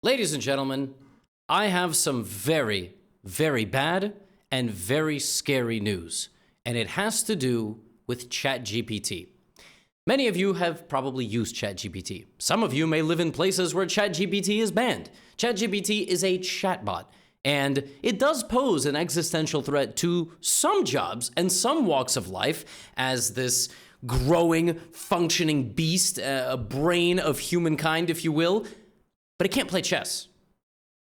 Ladies and gentlemen, I have some very, very bad and very scary news, and it has to do with ChatGPT. Many of you have probably used ChatGPT. Some of you may live in places where ChatGPT is banned. ChatGPT is a chatbot, and it does pose an existential threat to some jobs and some walks of life as this growing, functioning beast, a brain of humankind, if you will. But it can't play chess.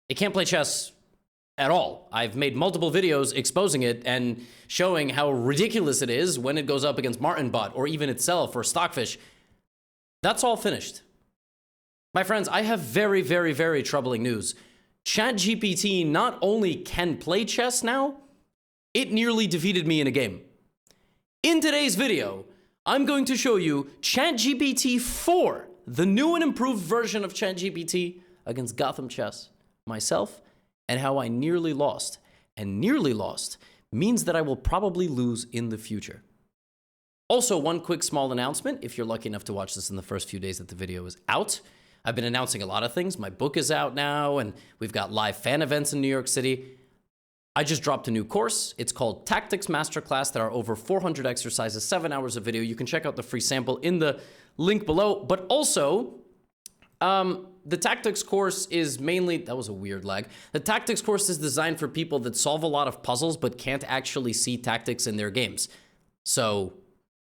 It can't play chess at all. I've made multiple videos exposing it and showing how ridiculous it is when it goes up against MartinBot or even itself or Stockfish. That's all finished. My friends, I have very, very, very troubling news. ChatGPT not only can play chess now, it nearly defeated me in a game. In today's video, I'm going to show you ChatGPT 4, the new and improved version of ChatGPT against GothamChess, myself, and how I nearly lost. And nearly lost means that I will probably lose in the future. Also, one quick small announcement, if you're lucky enough to watch this in the first few days that the video is out. I've been announcing a lot of things. My book is out now, and we've got live fan events in New York City. I just dropped a new course. It's called Tactics Masterclass. There are over 400 exercises, 7 hours of video. You can check out the free sample in the link below. But also, the tactics course is mainly, that was a weird lag. The tactics course is designed for people that solve a lot of puzzles but can't actually see tactics in their games. So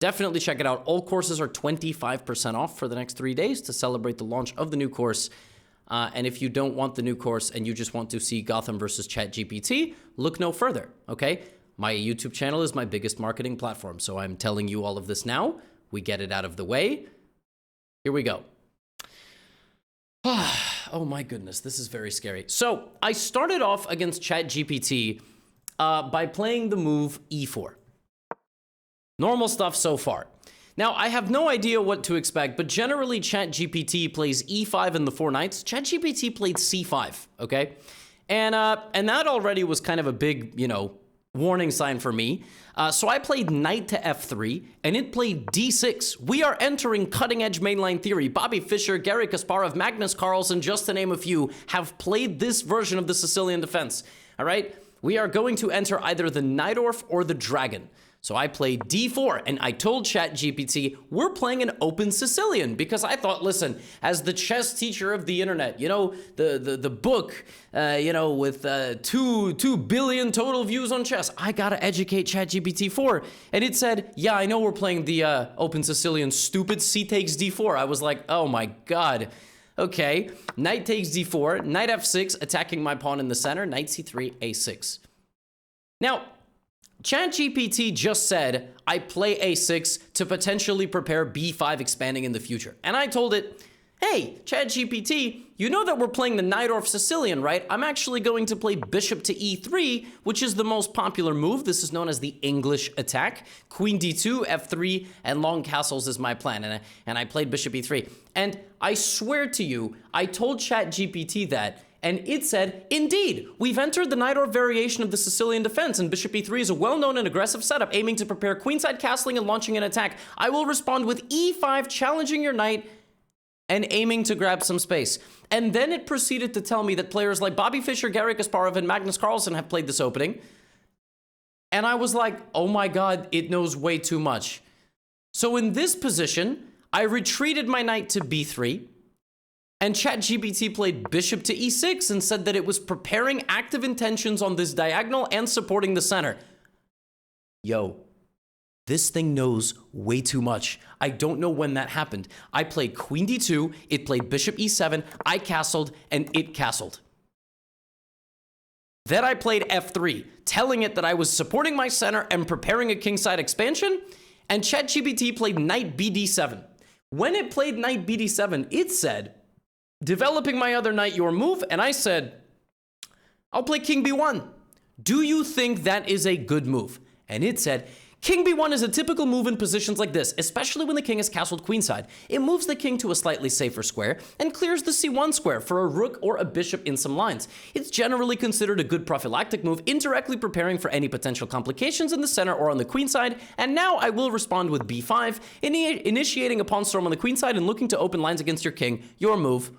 definitely check it out. All courses are 25% off for the next 3 days to celebrate the launch of the new course. And if you don't want the new course and you just want to see Gotham versus ChatGPT, look no further, okay? My YouTube channel is my biggest marketing platform, so I'm telling you all of this now. We get it out of the way. Here we go. Oh my goodness, this is very scary. So I started off against ChatGPT by playing the move e4. Normal stuff so far. Now, I have no idea what to expect, but generally ChatGPT plays e5 and the 4 knights. ChatGPT played c5, okay? And that already was kind of a big, warning sign for me. So I played knight to f3, and it played d6. We are entering cutting-edge mainline theory. Bobby Fischer, Garry Kasparov, Magnus Carlsen, just to name a few, have played this version of the Sicilian defense, all right? We are going to enter either the Najdorf or the Dragon. So I played d4, and I told ChatGPT, we're playing an open Sicilian, because I thought, listen, as the chess teacher of the internet, the book, with 2 billion total views on chess, I gotta educate ChatGPT 4. And it said, yeah, I know we're playing the open Sicilian, stupid, c takes d4. I was like, oh my God. Okay, knight takes d4, knight f6, attacking my pawn in the center, knight c3, a6. Now, ChatGPT just said, I play a6 to potentially prepare b5 expanding in the future. And I told it, hey, ChatGPT, you know that we're playing the Najdorf Sicilian, right? I'm actually going to play bishop to e3, which is the most popular move. This is known as the English attack. Queen d2, f3, and long castles is my plan. And I played bishop e3. And I swear to you, I told ChatGPT that, and it said, indeed, we've entered the Najdorf variation of the Sicilian defense, and bishop e3 is a well-known and aggressive setup aiming to prepare queenside castling and launching an attack. I will respond with e5, challenging your knight and aiming to grab some space. And then it proceeded to tell me that players like Bobby Fischer, Garry Kasparov, and Magnus Carlsen have played this opening. And I was like, oh my God, it knows way too much. So in this position, I retreated my knight to b3, and ChatGPT played bishop to e6 and said that it was preparing active intentions on this diagonal and supporting the center. Yo, this thing knows way too much. I don't know when that happened. I played queen d2, it played bishop e7, I castled, and it castled. Then I played f3, telling it that I was supporting my center and preparing a kingside expansion, and ChatGPT played knight bd7. When it played knight bd7, it said, developing my other knight, your move, and I said, I'll play king b1. Do you think that is a good move? And it said, king b1 is a typical move in positions like this, especially when the king is castled queenside. It moves the king to a slightly safer square and clears the c1 square for a rook or a bishop in some lines. It's generally considered a good prophylactic move, indirectly preparing for any potential complications in the center or on the queenside. And now I will respond with b5, initiating a pawn storm on the queenside and looking to open lines against your king. Your move.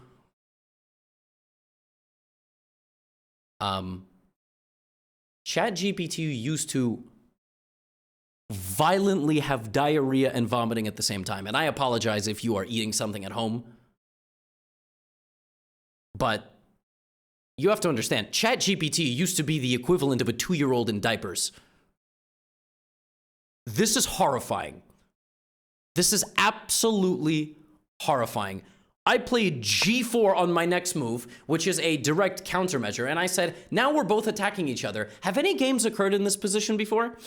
ChatGPT used to violently have diarrhea and vomiting at the same time. And I apologize if you are eating something at home. But you have to understand, ChatGPT used to be the equivalent of a 2-year-old in diapers. This is horrifying. This is absolutely horrifying. I played G4 on my next move, which is a direct countermeasure, and I said, now we're both attacking each other. Have any games occurred in this position before?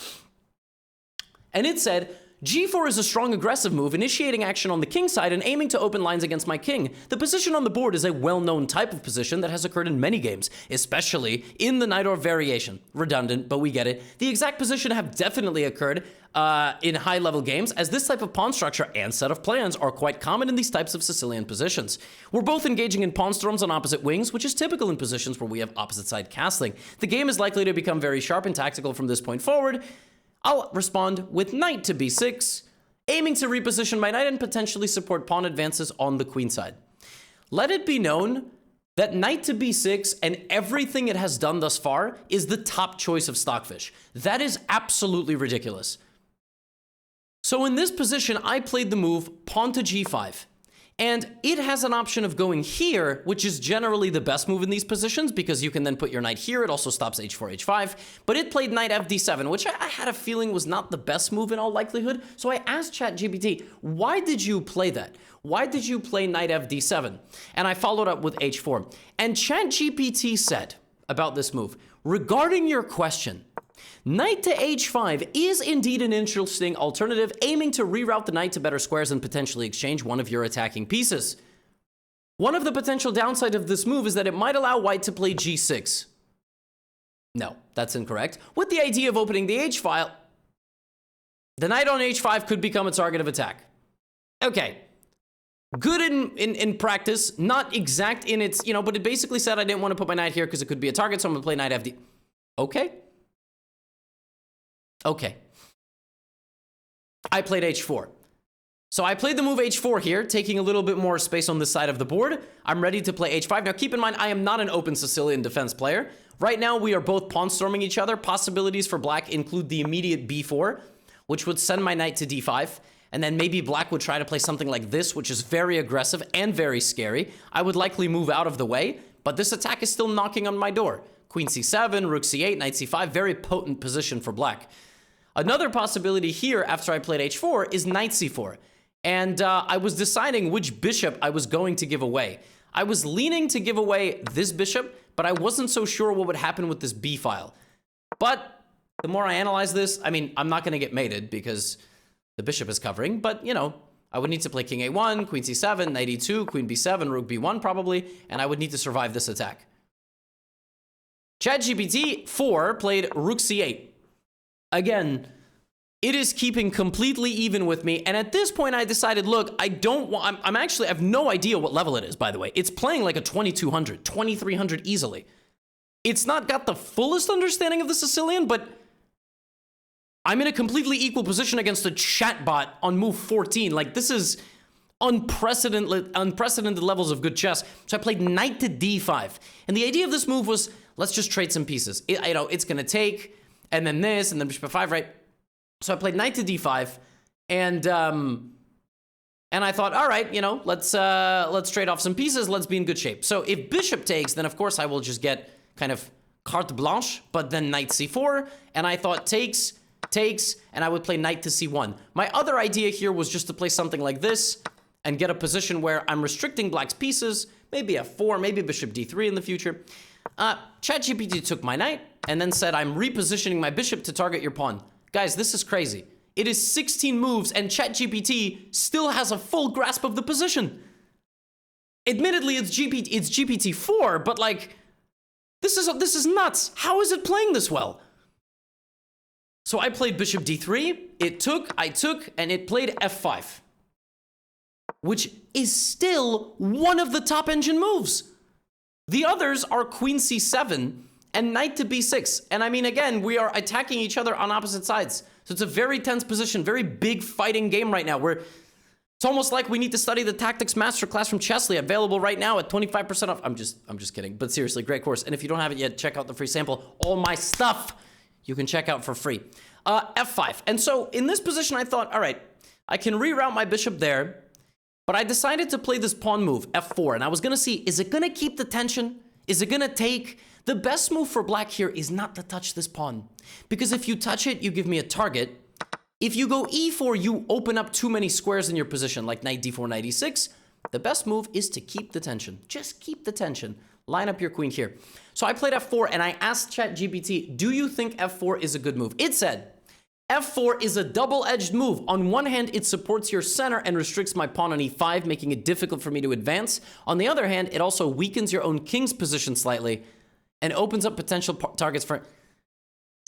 And it said, G4 is a strong aggressive move, initiating action on the king side and aiming to open lines against my king. The position on the board is a well-known type of position that has occurred in many games, especially in the knight or variation. Redundant, but we get it. The exact position have definitely occurred in high-level games, as this type of pawn structure and set of plans are quite common in these types of Sicilian positions. We're both engaging in pawn storms on opposite wings, which is typical in positions where we have opposite side castling. The game is likely to become very sharp and tactical from this point forward. I'll respond with knight to b6, aiming to reposition my knight and potentially support pawn advances on the queen side. Let it be known that knight to b6 and everything it has done thus far is the top choice of Stockfish. That is absolutely ridiculous. So in this position, I played the move pawn to g5. And it has an option of going here, which is generally the best move in these positions because you can then put your knight here. It also stops h4, h5. But it played knight fd7, which I had a feeling was not the best move in all likelihood. So I asked ChatGPT, why did you play that? Why did you play knight fd7? And I followed up with h4. And ChatGPT said about this move, regarding your question, knight to h5 is indeed an interesting alternative, aiming to reroute the knight to better squares and potentially exchange one of your attacking pieces. One of the potential downsides of this move is that it might allow white to play g6. No, that's incorrect. With the idea of opening the h-file, the knight on h5 could become a target of attack. Okay. Good in practice, not exact in its, but it basically said I didn't want to put my knight here because it could be a target, so I'm going to play knight fd. Okay. Okay. I played h4. So I played the move h4 here, taking a little bit more space on this side of the board. I'm ready to play h5. Now keep in mind, I am not an open Sicilian defense player. Right now, we are both pawn storming each other. Possibilities for black include the immediate b4, which would send my knight to d5. And then maybe black would try to play something like this, which is very aggressive and very scary. I would likely move out of the way, but this attack is still knocking on my door. Queen c7, rook c8, knight c5, very potent position for black. Another possibility here after I played h4 is knight c4. And I was deciding which bishop I was going to give away. I was leaning to give away this bishop, but I wasn't so sure what would happen with this b file. But the more I analyze this, I mean, I'm not going to get mated because the bishop is covering, but I would need to play king a1, queen c7, knight e2, queen b7, rook b1 probably, and I would need to survive this attack. ChatGPT 4 played rook c8. Again, it is keeping completely even with me, and at this point I decided, look, I have no idea what level it is, by the way. It's playing like a 2200, 2300 easily. It's not got the fullest understanding of the Sicilian, but I'm in a completely equal position against a chatbot on move 14. Like, this is unprecedented levels of good chess. So I played knight to d5, and the idea of this move was, let's just trade some pieces. It's going to take, and then this, and then bishop f5, right? So I played knight to d5, and I thought, all right, let's trade off some pieces. Let's be in good shape. So if bishop takes, then of course I will just get kind of carte blanche, but then knight c4, and I thought takes, and I would play knight to c1. My other idea here was just to play something like this and get a position where I'm restricting black's pieces, maybe f4, maybe bishop d3 in the future. ChatGPT took my knight and then said, I'm repositioning my bishop to target your pawn. Guys, this is crazy. It is 16 moves and ChatGPT still has a full grasp of the position. Admittedly, it's GPT-4, but like, this is nuts. How is it playing this well? So I played bishop d3, it took, I took, and it played f5, which is still one of the top engine moves. The others are queen c7 and knight to b6. And I mean, again, we are attacking each other on opposite sides. So it's a very tense position, very big fighting game right now where It's almost like we need to study the tactics masterclass from Chessly, available right now at 25% off. I'm just kidding, but seriously, great course. And if you don't have it yet, check out the free sample. All my stuff you can check out for free. F5. And so in this position, I thought, all right, I can reroute my bishop there, but I decided to play this pawn move, F4. And I was gonna see, is it gonna keep the tension? Is it gonna take? The best move for black here is not to touch this pawn, because if you touch it, you give me a target. If you go e4, you open up too many squares in your position, like knight d4, knight e6. The best move is to keep the tension. Just keep the tension. Line up your queen here. So I played f4, and I asked ChatGPT, do you think f4 is a good move? It said, f4 is a double-edged move. On one hand, it supports your center and restricts my pawn on e5, making it difficult for me to advance. On the other hand, it also weakens your own king's position slightly and opens up potential targets for...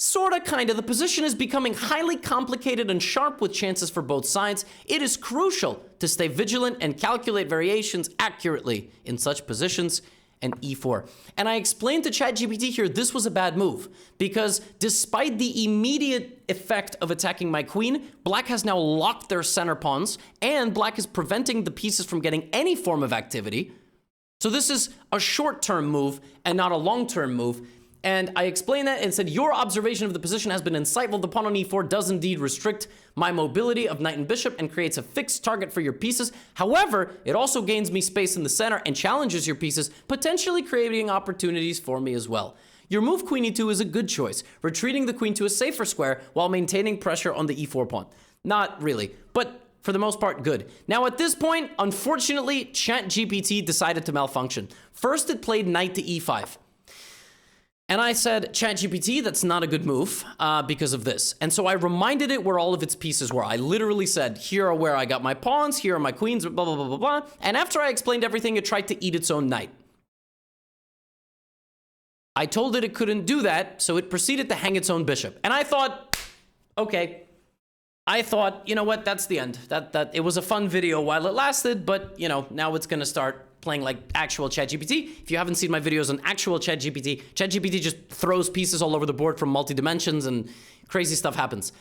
Sorta, kinda. The position is becoming highly complicated and sharp with chances for both sides. It is crucial to stay vigilant and calculate variations accurately in such positions. And e4. And I explained to ChatGPT here this was a bad move, because despite the immediate effect of attacking my queen, black has now locked their center pawns, and black is preventing the pieces from getting any form of activity. So this is a short-term move and not a long-term move. And I explained that and said, your observation of the position has been insightful. The pawn on e4 does indeed restrict my mobility of knight and bishop and creates a fixed target for your pieces. However, it also gains me space in the center and challenges your pieces, potentially creating opportunities for me as well. Your move queen e2 is a good choice, retreating the queen to a safer square while maintaining pressure on the e4 pawn. Not really, but for the most part, good. Now at this point, unfortunately, ChatGPT decided to malfunction. First, it played knight to e5. And I said, ChatGPT, that's not a good move because of this. And so I reminded it where all of its pieces were. I literally said, here are where I got my pawns, here are my queens, blah, blah, blah, blah, blah. And after I explained everything, it tried to eat its own knight. I told it couldn't do that, so it proceeded to hang its own bishop. And I thought, okay. I thought, you know what, that's the end. That it was a fun video while it lasted, but, you know, now it's gonna start playing like actual ChatGPT. If you haven't seen my videos on actual ChatGPT, ChatGPT just throws pieces all over the board from multi-dimensions and crazy stuff happens.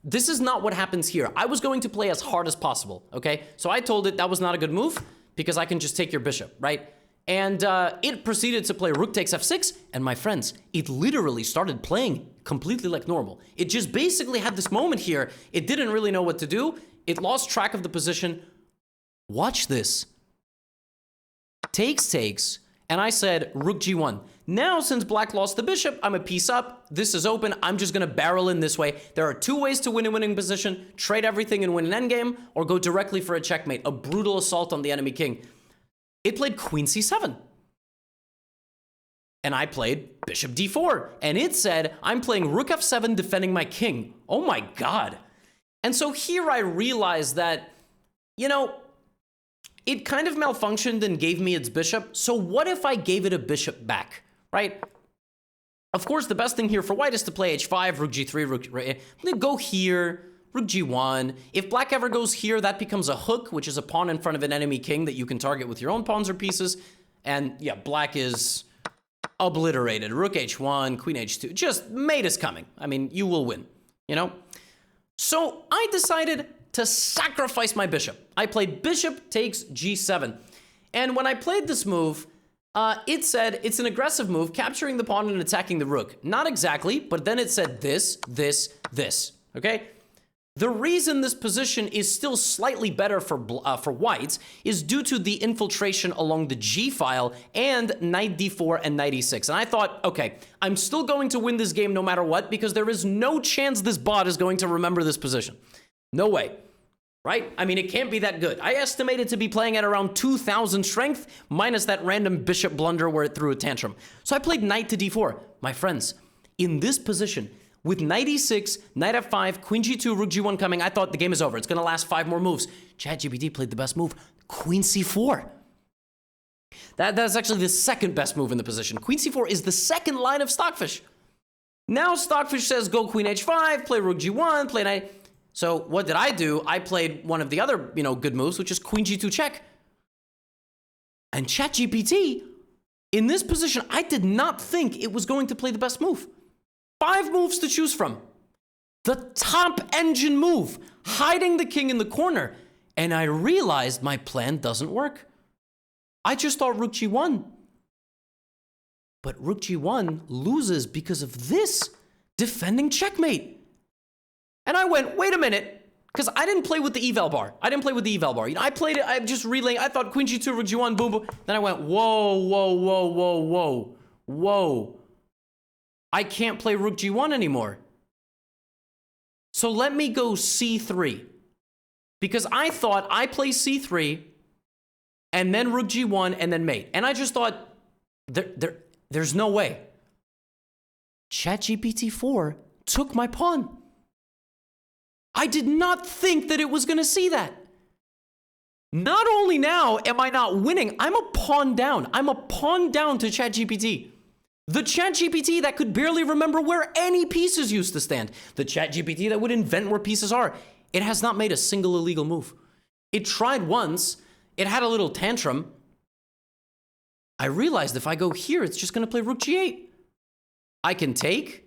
This is not what happens here. I was going to play as hard as possible, okay? So I told it that was not a good move because I can just take your bishop, right? And it proceeded to play rook takes f6, and my friends, it literally started playing completely like normal. It just basically had this moment here. It didn't really know what to do. It lost track of the position. Watch this. Takes, and I said rook g1. Now, since black lost the bishop, I'm a piece up. This is open. I'm just gonna barrel in this way. There are two ways to win a winning position: trade everything and win an endgame, or go directly for a checkmate, a brutal assault on the enemy king. It played queen c7. And I played bishop d4. And it said, I'm playing rook f7, defending my king. Oh my God. And so here I realized that, you know, it kind of malfunctioned and gave me its bishop. So what if I gave it a bishop back, right? Of course, the best thing here for white is to play h5, rook g3, rook, go here, rook g1. If black ever goes here, that becomes a hook, which is a pawn in front of an enemy king that you can target with your own pawns or pieces. And yeah, black is obliterated. Rook h1, queen h2, just mate is coming. I mean, you will win, you know? So I decided to sacrifice my bishop. I played bishop takes g7. And when I played this move, it said it's an aggressive move, capturing the pawn and attacking the rook. Not exactly, but then it said this, okay? The reason this position is still slightly better for whites is due to the infiltration along the g file and knight d4 and knight e6. And I thought, okay, I'm still going to win this game no matter what, because there is no chance this bot is going to remember this position. No way, right? I mean, it can't be that good. I estimated to be playing at around 2,000 strength, minus that random bishop blunder where it threw a tantrum. So I played knight to d4. My friends, in this position, with knight e6, knight f5, queen g2, rook g1 coming, I thought the game is over. It's gonna last 5 more moves. ChatGPT played the best move, queen c4. That's actually the second best move in the position. Queen c4 is the second line of Stockfish. Now Stockfish says go queen h5, play rook g1, play knight. So what did I do? I played one of the other, you know, good moves, which is queen g2 check. And ChatGPT, in this position, I did not think it was going to play the best move. 5 moves to choose from. The top engine move, hiding the king in the corner. And I realized my plan doesn't work. I just thought rook g1. But rook g1 loses because of this defending checkmate. And I went, wait a minute. Because I didn't play with the eval bar. You know, I played it, I'm just relaying. I thought queen g2, rook g1, boom, boom. Then I went, whoa. I can't play rook g1 anymore. So let me go c3. Because I thought I play c3, and then rook g1, and then mate. And I just thought, there's no way. ChatGPT 4 took my pawn. I did not think that it was going to see that. Not only now am I not winning, I'm a pawn down. I'm a pawn down to ChatGPT. The ChatGPT that could barely remember where any pieces used to stand. The ChatGPT that would invent where pieces are. It has not made a single illegal move. It tried once. It had a little tantrum. I realized if I go here, it's just going to play rook g8. I can take.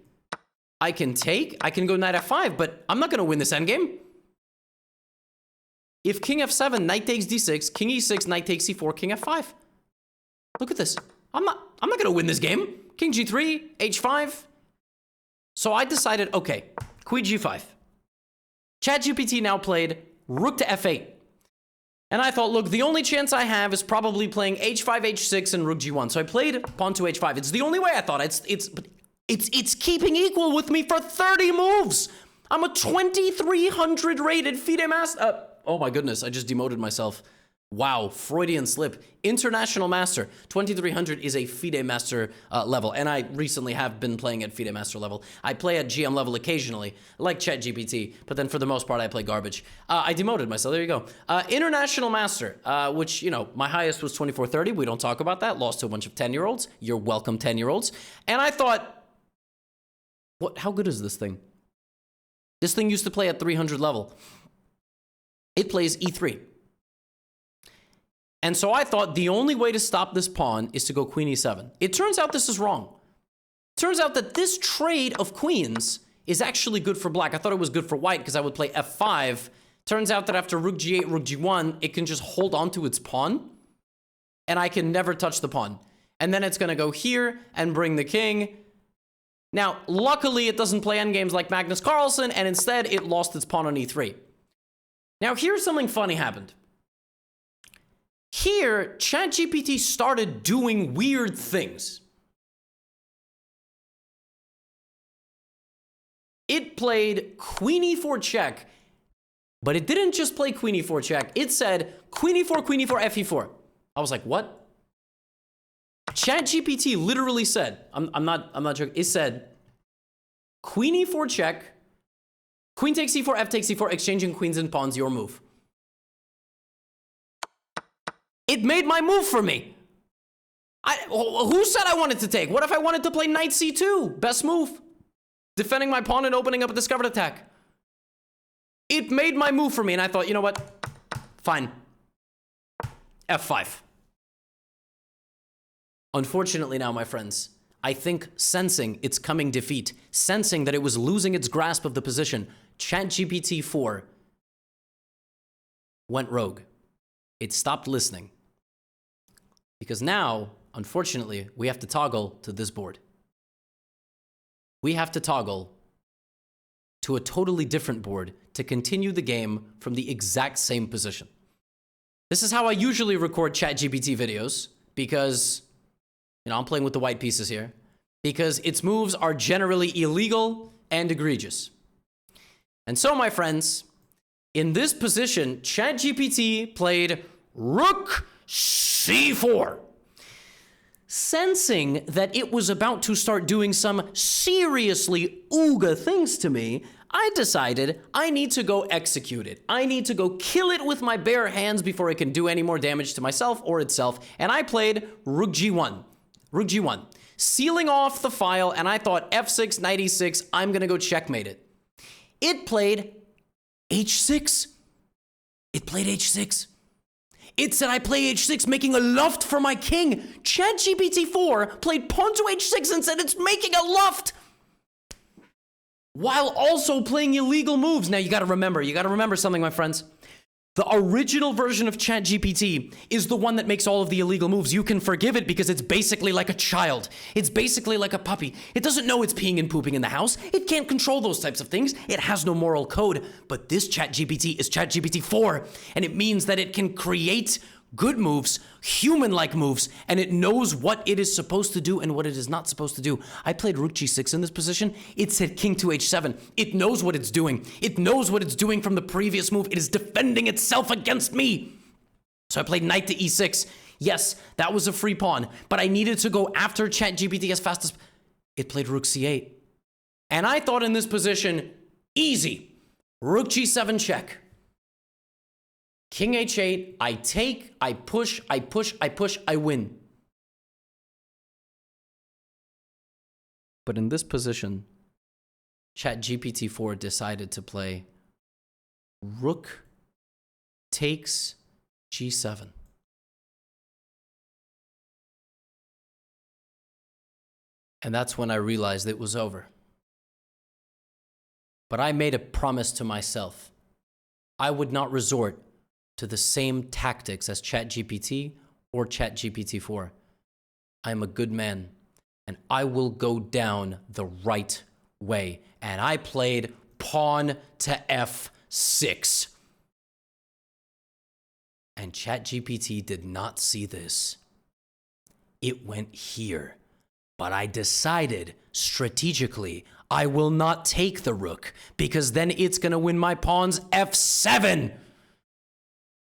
I can go knight f5, but I'm not going to win this endgame. If king f7, knight takes d6, king e6, knight takes c4, king f5. Look at this. I'm not going to win this game. King g3, h5. So I decided, okay, queen g5. ChatGPT now played rook to f8. And I thought, look, the only chance I have is probably playing h5, h6, and rook g1. So I played pawn to h5. It's the only way I thought. It's keeping equal with me for 30 moves. I'm a 2300 rated FIDE master. Oh my goodness, I just demoted myself. Wow, Freudian slip. International master. 2300 is a FIDE master level. And I recently have been playing at FIDE master level. I play at GM level occasionally, like ChatGPT. But then for the most part, I play garbage. I demoted myself. There you go. International master, which, you know, my highest was 2430. We don't talk about that. Lost to a bunch of 10-year-olds. You're welcome, 10-year-olds. And I thought, how good is this thing? This thing used to play at 300 level. It plays e3. And so I thought the only way to stop this pawn is to go queen e7. It turns out this is wrong. Turns out that this trade of queens is actually good for black. I thought it was good for white because I would play f5. Turns out that after rook g8, rook g1, it can just hold on to its pawn. And I can never touch the pawn. And then it's going to go here and bring the king. Now, luckily, it doesn't play endgames like Magnus Carlsen, and instead, it lost its pawn on e3. Now, here's something funny happened. Here, ChatGPT started doing weird things. It played queen e4 check, but it didn't just play queen e4 check. It said queen e4, f e4. I was like, what? ChatGPT literally said, I'm not joking. It said queen e4 check, queen takes e4, f takes e4, exchanging queens and pawns, your move. It made my move for me. Who said I wanted to take? What if I wanted to play knight c2? Best move. Defending my pawn and opening up a discovered attack. It made my move for me, and I thought, you know what? Fine. f5. Unfortunately now, my friends, I think sensing its coming defeat, sensing that it was losing its grasp of the position, ChatGPT 4 went rogue. It stopped listening. Because now, unfortunately, we have to toggle to this board. We have to toggle to a totally different board to continue the game from the exact same position. This is how I usually record ChatGPT videos, because, you know, I'm playing with the white pieces here, because its moves are generally illegal and egregious. And so, my friends, in this position, ChatGPT played rook c4. Sensing that it was about to start doing some seriously ooga things to me, I decided I need to go execute it. I need to go kill it with my bare hands before it can do any more damage to myself or itself. And I played rook g1. Rook g1. Sealing off the file, and I thought f6, knight e6, I'm gonna go checkmate it. It played h6. It played h6. It said I play h6, making a luft for my king. ChatGPT 4 played pawn to h6 and said it's making a luft, while also playing illegal moves. Now, you gotta remember something, my friends. The original version of ChatGPT is the one that makes all of the illegal moves. You can forgive it because it's basically like a child. It's basically like a puppy. It doesn't know it's peeing and pooping in the house. It can't control those types of things. It has no moral code. But this ChatGPT is ChatGPT 4, and it means that it can create good moves, human-like moves, and it knows what it is supposed to do and what it is not supposed to do. I played rook g6 in this position. It said king to h7. It knows what it's doing. It knows what it's doing from the previous move. It is defending itself against me. So I played knight to e6. Yes, that was a free pawn, but I needed to go after ChatGPT as fast as... It played rook c8. And I thought in this position, easy. Rook g7 check. King h8, I take, I push, I push, I push, I win. But in this position, ChatGPT 4 decided to play rook takes g7. And that's when I realized it was over. But I made a promise to myself. I would not resort to the same tactics as ChatGPT or ChatGPT 4. I am a good man, and I will go down the right way. And I played pawn to f6. And ChatGPT did not see this. It went here. But I decided strategically I will not take the rook because then it's going to win my pawns f7.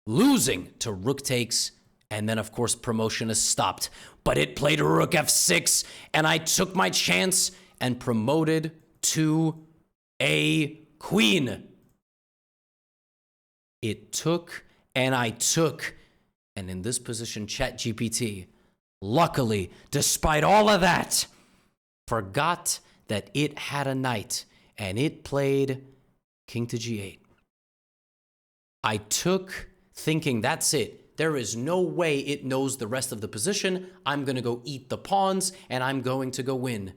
Losing to rook takes, and then of course promotion is stopped. But it played rook f6, and I took my chance and promoted to a queen. It took, and I took, and in this position, ChatGPT, luckily, despite all of that, forgot that it had a knight, and it played king to g8. I took, thinking that's it. There is no way it knows the rest of the position. I'm going to go eat the pawns, and I'm going to go win.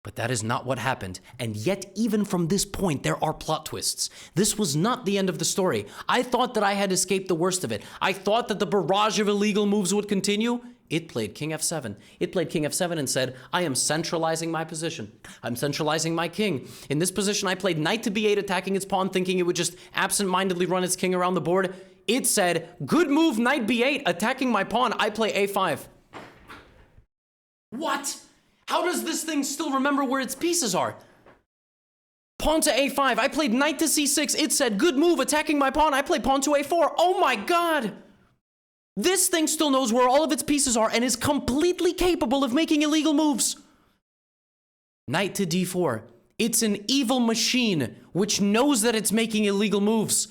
But that is not what happened. And yet, even from this point, there are plot twists. This was not the end of the story. I thought that I had escaped the worst of it. I thought that the barrage of illegal moves would continue. It played king f7. It played king f7 and said, I am centralizing my position. I'm centralizing my king. In this position, I played knight to b8, attacking its pawn, thinking it would just absent-mindedly run its king around the board. It said, good move, knight b8, attacking my pawn. I play a5. What? How does this thing still remember where its pieces are? Pawn to a5. I played knight to c6. It said, good move, attacking my pawn. I play pawn to a4. Oh my god! This thing still knows where all of its pieces are and is completely capable of making illegal moves. Knight to d4. It's an evil machine which knows that it's making illegal moves.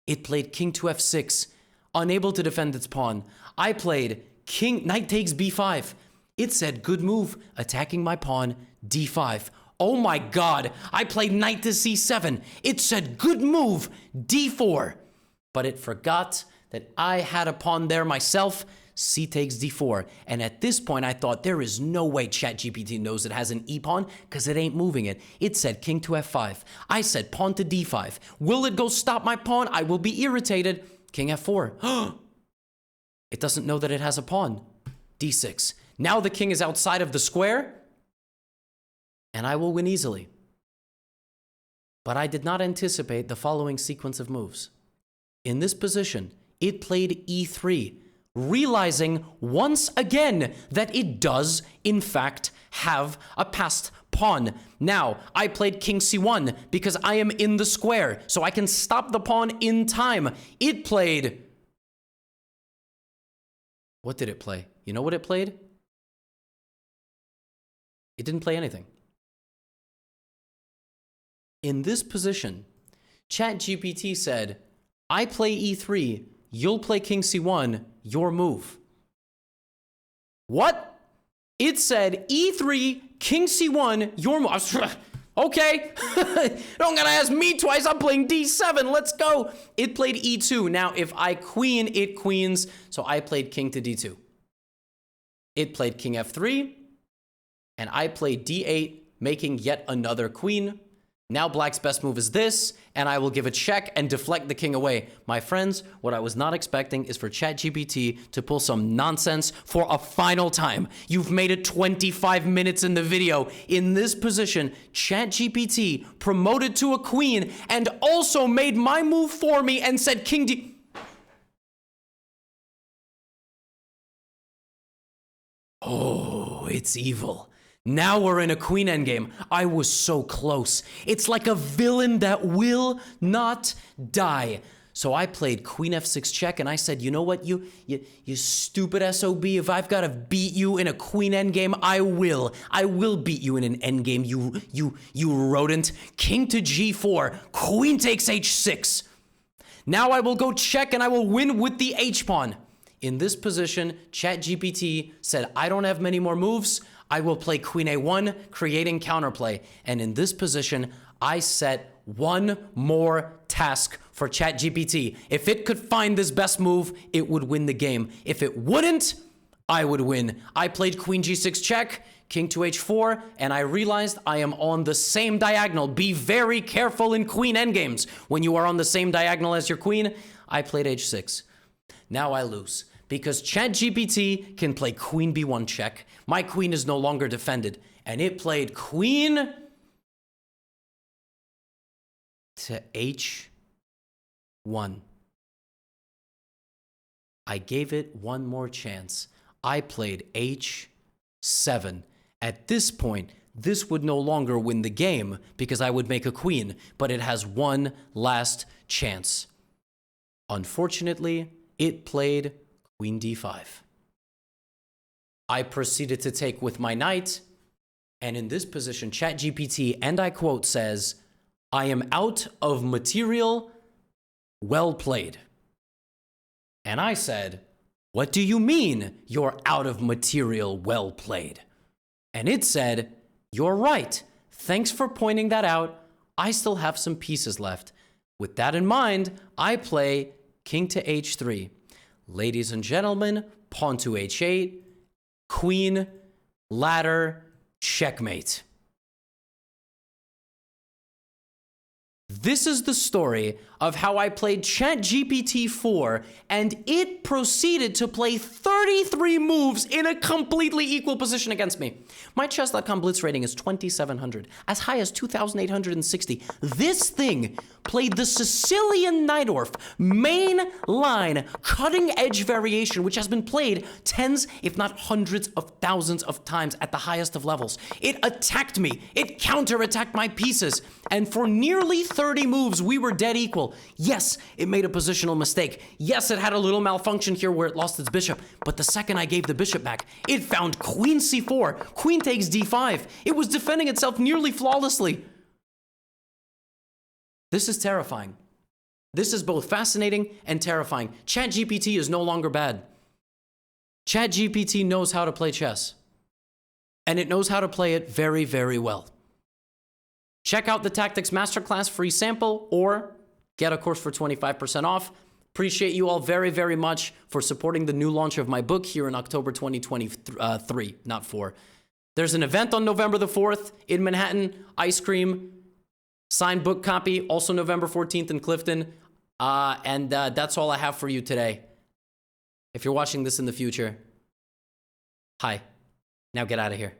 It played king to f6, unable to defend its pawn. I played knight takes b5. It said, good move, attacking my pawn, d5. Oh my god, I played knight to c7. It said, good move, d4. But it forgot that I had a pawn there myself, c takes d4. And at this point, I thought, there is no way ChatGPT knows it has an e-pawn, because it ain't moving it. It said king to f5. I said pawn to d5. Will it go stop my pawn? I will be irritated. King f4. It doesn't know that it has a pawn. d6. Now the king is outside of the square, and I will win easily. But I did not anticipate the following sequence of moves. In this position, it played e3, realizing once again that it does, in fact, have a passed pawn. Now, I played king c1 because I am in the square, so I can stop the pawn in time. It played... What did it play? You know what it played? It didn't play anything. In this position, ChatGPT said, I play e3, you'll play king c1, your move. What? It said e3, king c1, your move. Okay. Don't gotta ask me twice. I'm playing d7. Let's go. It played e2. Now, if I queen, it queens. So I played king to d2. It played king f3. And I played d8, making yet another queen. Now black's best move is this, and I will give a check and deflect the king away. My friends, what I was not expecting is for ChatGPT to pull some nonsense for a final time. You've made it 25 minutes in the video. In this position, ChatGPT promoted to a queen and also made my move for me and said king d... Oh, it's evil. Now we're in a queen endgame. I was so close. It's like a villain that will not die. So I played queen f6 check, and I said, you know what, you stupid SOB, if I've got to beat you in a queen endgame, I will. I will beat you in an endgame, you rodent. King to g4, queen takes h6. Now I will go check, and I will win with the h-pawn. In this position, ChatGPT said, I don't have many more moves. I will play queen a1, creating counterplay. And in this position, I set one more task for ChatGPT. If it could find this best move, it would win the game. If it wouldn't, I would win. I played queen g6 check, king to h4, and I realized I am on the same diagonal. Be very careful in queen endgames. When you are on the same diagonal as your queen, I played h6. Now I lose, because ChatGPT can play queen b1 check. My queen is no longer defended, and it played queen to h1. I gave it one more chance. I played h7. At this point, this would no longer win the game because I would make a queen, but it has one last chance. Unfortunately, it played queen d5. I proceeded to take with my knight, and in this position, ChatGPT, and I quote, says, I am out of material, well played. And I said, what do you mean you're out of material, well played? And it said, you're right. Thanks for pointing that out. I still have some pieces left. With that in mind, I play king to h3. Ladies and gentlemen, pawn to h8, queen, ladder, checkmate. This is the story of how I played ChatGPT 4, and it proceeded to play 33 moves in a completely equal position against me. My chess.com blitz rating is 2,700, as high as 2,860. This thing played the Sicilian Najdorf main line cutting edge variation, which has been played tens, if not hundreds of thousands of times at the highest of levels. It attacked me, it counterattacked my pieces, and for nearly 30 moves, we were dead equal. Yes, it made a positional mistake. Yes, it had a little malfunction here where it lost its bishop, but the second I gave the bishop back, it found queen c4, queen takes d5. It was defending itself nearly flawlessly. This is terrifying. This is both fascinating and terrifying. ChatGPT is no longer bad. ChatGPT knows how to play chess, and it knows how to play it very, very well. Check out the Tactics Masterclass free sample, or get a course for 25% off. Appreciate you all very, very much for supporting the new launch of my book here in October 2023, not 4. There's an event on November the 4th in Manhattan, ice cream, signed book copy, also November 14th in Clifton. And that's all I have for you today. If you're watching this in the future, hi. Now get out of here.